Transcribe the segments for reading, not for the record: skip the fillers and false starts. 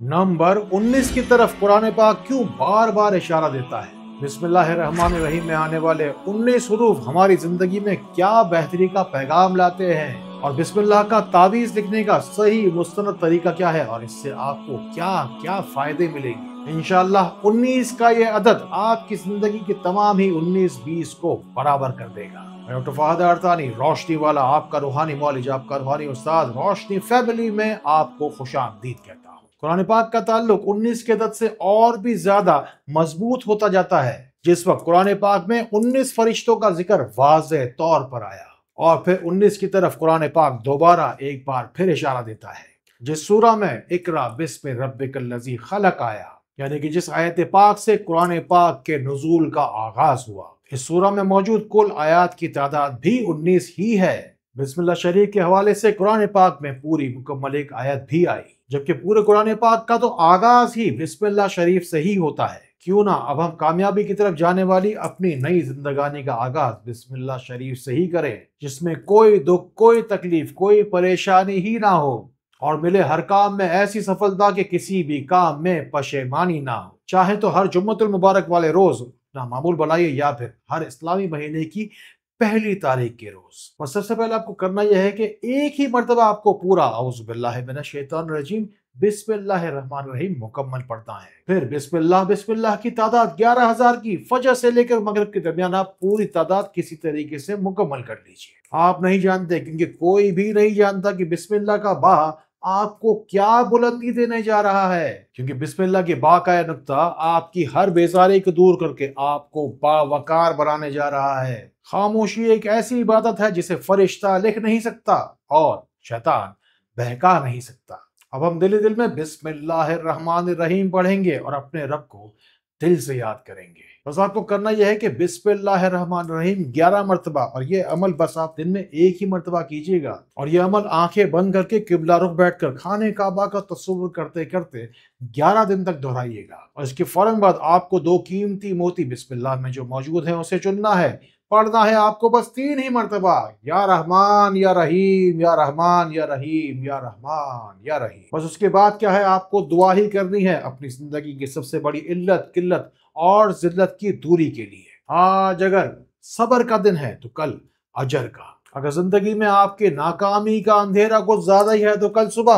Number 19 की तरफ कुरान पाक क्यों बार बार इशारा देता है? बिस्मिल्लाहिर्रहमानिर्रहीम में आने वाले 19 हुरूफ हमारी जिंदगी में क्या बेहतरी का पैगाम लाते हैं, और बिस्मिल्लाह का तावीज़ लिखने का सही मुस्तनद तरीका क्या है, और इससे आपको क्या क्या फायदे मिलेंगे। इंशाअल्लाह 19 का ये अदद आपकी जिंदगी के तमाम ही 19-20 को बराबर कर देगा। मैं डॉक्टर फहद अरतानी, रोशनी वाला, आपका रूहानी मौलिज, आपका रूहानी उस्ताद, रोशनी फैमिली में आपको खुशामदीद कहता हूँ। कुरान पाक का ताल्लुक 19 के अदद से और भी ज्यादा मजबूत होता जाता है जिस वक्त कुरान पाक में 19 फरिश्तों का जिक्र वाज़ेह तौर पर आया, और फिर 19 की तरफ कुरान पाक दोबारा एक बार फिर इशारा देता है। जिस सूरा में इकरा बिस्मि रब्बिकल्लज़ी खलक आया, यानी कि जिस आयत पाक से कुरान पाक के नुज़ूल का आगाज हुआ, इस सूरा में मौजूद कुल आयात की तादाद भी 19 ही है। बिस्मिल्लाह शरीफ के हवाले से कुरान पाक में पूरी मुकम्मल एक आयत भी आई, जबकि पूरे कुरान पाक का तो आगाज ही बिस्मिल्लाह शरीफ से ही होता है। क्यों ना अब हम कामयाबी की तरफ जाने वाली अपनी नई जिंदगानी का आगाज बिस्मिल्लाह शरीफ से ही करें, जिसमें कोई दुख, कोई तकलीफ, कोई परेशानी ही ना हो, और मिले हर काम में ऐसी सफलता कि किसी भी काम में पशेमानी ना हो। चाहे तो हर जुम्मतुल मुबारक वाले रोज ना मामूल बनाइए, या फिर हर इस्लामी महीने की पहली तारीख के रोज। और सबसे पहले आपको करना यह है कि एक ही मर्तबा आपको पूरा औज़ु बिल्लाहि मिनश शैतानिर रजीम बिस्मिल्लाहिर्रहमानिर्रहीम मुकम्मल पढ़ना है। फिर बिस्मिल्लाह बिस्मिल्लाह की तादाद 11,000 की फजर से लेकर मगरिब के दरमियान आप पूरी तादाद किसी तरीके से मुकम्मल कर लीजिए। आप नहीं जानते, क्योंकि कोई भी नहीं जानता कि बिस्मिल्लाह का बा आपको क्या बुलंदी देने जा रहा है, क्योंकि बिस्मिल्लाह की बा का नुक्ता आपकी हर बेजारी को दूर करके आपको बावकार बनाने जा रहा है। खामोशी एक ऐसी इबादत है जिसे फरिश्ता लिख नहीं सकता और शैतान बहका नहीं सकता। अब हम दिल में बिस्मिल्लाहिर्रहमानिर्रहीम पढ़ेंगे और अपने रब को दिल से याद करेंगे। बस आपको करना यह है कि बिस्मिल्लाहिर्रहमानिर्रहीम 11 मरतबा, और ये अमल बस आप दिन में एक ही मरतबा कीजिएगा, और ये अमल आंखें बंद करके किबला रुख बैठकर खाने काबा का तस्वुर करते करते 11 दिन तक दोहराइएगा। और इसके फौरन बाद आपको 2 कीमती मोती बिस्मिल्लाह में जो मौजूद हैं उसे चुनना है। पढ़ना है आपको बस 3 ही मरतबा, या रहमान या रहीम, या रहमान या रहीम, या रहमान या रहीम। बस उसके बाद क्या है, आपको दुआ ही करनी है अपनी जिंदगी की सबसे बड़ी इल्लत, किल्लत और जिल्लत की दूरी के लिए। आज अगर सबर का दिन है तो कल अजर का। अगर जिंदगी में आपके नाकामी का अंधेरा कुछ ज्यादा ही है तो कल सुबह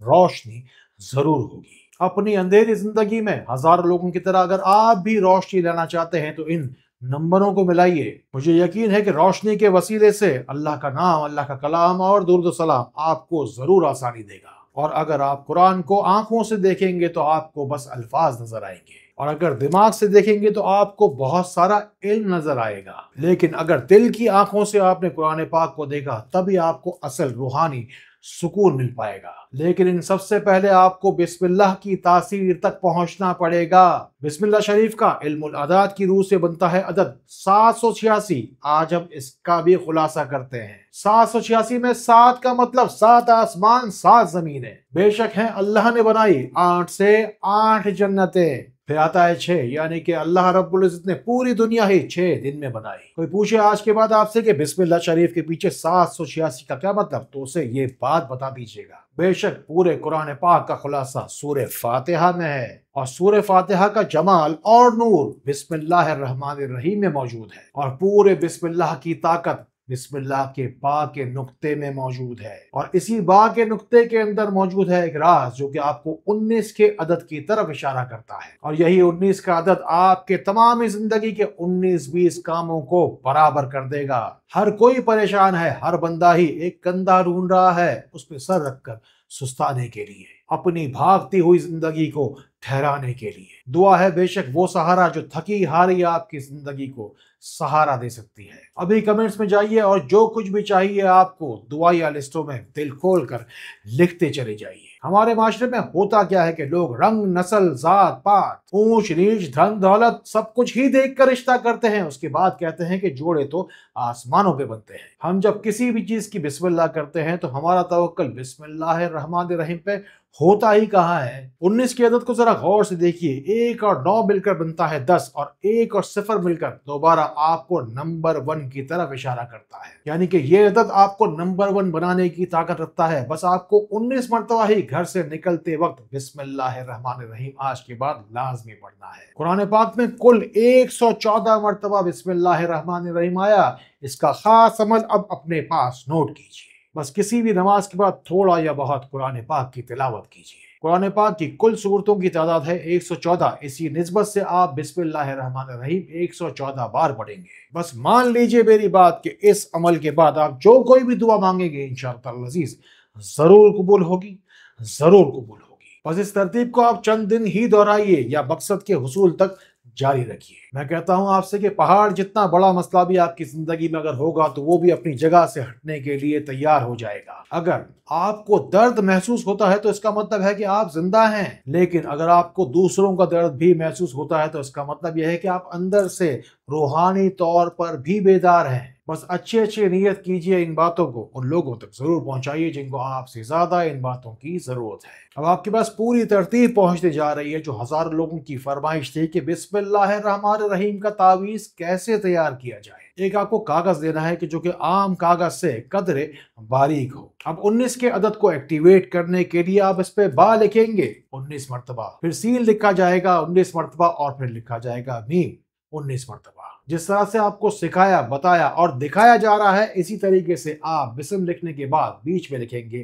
रोशनी जरूर होगी। अपनी अंधेरी जिंदगी में हजारों लोगों की तरह अगर आप भी रोशनी लेना चाहते हैं तो इन नंबरों को मिलाइए। मुझे यकीन है कि रोशनी के वसीले से अल्लाह का नाम, अल्लाह का कलाम और दुरूद सलाम आपको जरूर आसानी देगा। और अगर आप कुरान को आंखों से देखेंगे तो आपको बस अल्फाज नजर आएंगे, और अगर दिमाग से देखेंगे तो आपको बहुत सारा इल्म नजर आएगा। लेकिन अगर दिल की आंखों से आपने कुरान पाक को देखा तभी आपको असल रूहानी सुकून मिल पाएगा। लेकिन इन सबसे पहले आपको बिस्मिल्लाह की तासीर तक पहुंचना पड़ेगा। बिस्मिल्लाह शरीफ का इल्मुल अदाद की रूह से बनता है अदद 786। आज हम इसका भी खुलासा करते हैं। 786 में 7 का मतलब 7 आसमान 7 जमीनें बेशक हैं अल्लाह ने बनाई, 8 से 8 जन्नतें। फिर आता है 6, यानी कि अल्लाह रब्बुल इज्जत ने पूरी दुनिया ही 6 दिन में बनाई। कोई पूछे आज के बाद आपसे कि बिस्मिल्लाह शरीफ के पीछे 786 का क्या मतलब, तो उसे ये बात बता दीजिएगा। बेशक पूरे कुरान पाक का खुलासा सूरह फातिहा में है, और सूरह फातिहा का जमाल और नूर बिस्मिल्लाहिर्रहमानिर्रहीम में मौजूद है, और पूरे बिस्मिल्लाह की ताकत बिस्मिल्लाह के बा के नुक्ते में मौजूद है। और इसी बा के नुक्ते के अंदर मौजूद है एक राज जो कि आपको 19 के अदद की तरफ इशारा करता है, और यही 19 का अदद आपके तमाम जिंदगी के 19-20 कामों को बराबर कर देगा। हर कोई परेशान है, हर बंदा ही एक कंधा ढूंढ रहा है उस पर सर रखकर सुस्ताने के लिए, अपनी भागती हुई जिंदगी को ठहराने के लिए। दुआ है बेशक वो सहारा जो थकी हारी आपकी जिंदगी को सहारा दे सकती है। अभी कमेंट्स में जाइए और जो कुछ भी चाहिए आपको दुआया लिस्टों में दिल खोल कर लिखते चले जाइए। हमारे माशरे में होता क्या है कि लोग रंग, नस्ल, जात पात, ऊंच नीच, धन दौलत सब कुछ ही देख कर रिश्ता करते हैं, उसके बाद कहते हैं कि जोड़े तो आसमानों पे बनते हैं। हम जब किसी भी चीज की बिस्मिल्लाह करते हैं तो हमारा तवक्कल बिस्मिल्लाहिर्रहमानिर्रहीम पे होता ही कहाँ है। 19 की आदत को जरा गौर से देखिए, 1 और 9 मिलकर बनता है 10 और 1 और 0 मिलकर दोबारा आपको नंबर 1 की तरफ इशारा करता है। यानी कि ये आदत आपको नंबर 1 बनाने की ताकत रखता है। बस आपको 19 मरतबा ही घर से निकलते वक्त बिस्मिल्लाहिर्रहमानिर्रहीम आज के बाद लाजमी पढ़ना है। कुरान पाक में कुल 114 मरतबा बिस्मिल्लाहिर्रहमानिर्रहीम आया। इसका खास अमल अब अपने पास नोट कीजिए। बस किसी भी नमाज के बाद थोड़ा या बहुत कुरान पाक की तिलावत कीजिए। कुरान पाक की कुल सूरतों की तादाद है 114। इसी निस्बत से आप बिस्मिल्लाहिर्रहमानिर्रहीम 114 बार पढ़ेंगे। बस मान लीजिए मेरी बात कि इस अमल के बाद आप जो कोई भी दुआ मांगेंगे इंशाअल्लाह अज़ीज़ जरूर कबूल होगी, जरूर कबूल होगी। बस इस तरतीब को आप चंद दिन ही दोहराइए या मकसद के हुसूल तक जारी रखिए। मैं कहता हूं आपसे कि पहाड़ जितना बड़ा मसला भी आपकी जिंदगी में अगर होगा तो वो भी अपनी जगह से हटने के लिए तैयार हो जाएगा। अगर आपको दर्द महसूस होता है तो इसका मतलब है कि आप जिंदा हैं, लेकिन अगर आपको दूसरों का दर्द भी महसूस होता है तो इसका मतलब यह है कि आप अंदर से रूहानी तौर पर भी बेदार हैं। बस अच्छी अच्छी नीयत कीजिए, इन बातों को उन लोगों तक जरूर पहुंचाइए जिनको आपसे ज्यादा इन बातों की जरूरत है। अब आपके पास पूरी तरतीब पहुंचते जा रही है जो हजारों लोगों की फरमाइश थी कि बिस्मिल्लाहिर्रहमानिर्रहीम का तावीज कैसे तैयार किया जाए। एक आपको कागज देना है कि जो कि आम कागज से कदरे बारीक हो। अब 19 के अदद को एक्टिवेट करने के लिए आप इस पे बा लिखेंगे 19 मरतबा, फिर सीन लिखा जाएगा 19 मरतबा और फिर लिखा जाएगा मीम 19 मरतबा। जिस तरह से आपको सिखाया, बताया और दिखाया जा रहा है इसी तरीके से आप बिस्म लिखने के बाद बीच में लिखेंगे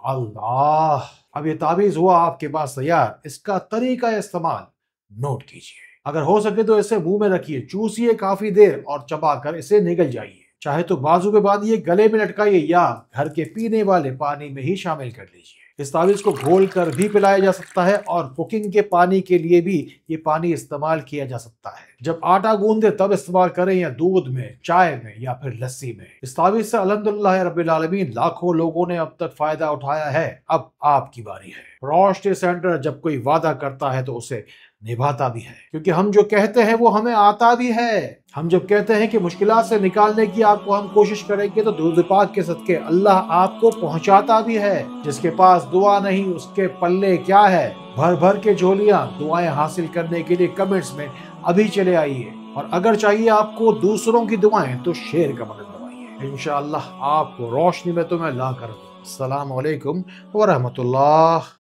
अल्लाह। अब ये तावीज हुआ आपके पास तैयार। इसका तरीका इस्तेमाल नोट कीजिए। अगर हो सके तो इसे मुंह में रखिए, चूसिए काफी देर और चबाकर इसे निगल जाइए। चाहे तो बाजू पे बांधिए, गले में लटकाइए या घर के पीने वाले पानी में ही शामिल कर लीजिए। इस तावीज को घोल कर भी पिलाया जा सकता है और कुकिंग के पानी के लिए भी ये पानी इस्तेमाल किया जा सकता है। जब आटा गूंदे तब इस्तेमाल करें या दूध में, चाय में या फिर लस्सी में। इस तावीज से अल्हम्दुलिल्लाह रब्बिल आलमीन लाखों लोगों ने अब तक फायदा उठाया है। अब आपकी बारी है। रोशनी सेंटर जब कोई वादा करता है तो उसे निभाता भी है, क्योंकि हम जो कहते हैं वो हमें आता भी है। हम जब कहते हैं कि मुश्किलात से निकालने की आपको हम कोशिश करेंगे तो दुरूद पाक के सदके अल्लाह आपको पहुंचाता भी है। जिसके पास दुआ नहीं उसके पल्ले क्या है। भर भर के झोलियां दुआएं हासिल करने के लिए कमेंट्स में अभी चले आइए, और अगर चाहिए आपको दूसरों की दुआएं तो शेर का बटन दबाइए। इंशाअल्लाह आपको रोशनी में तो मैं ला कर दूं। अस्सलाम वालेकुम व रहमतुल्लाह।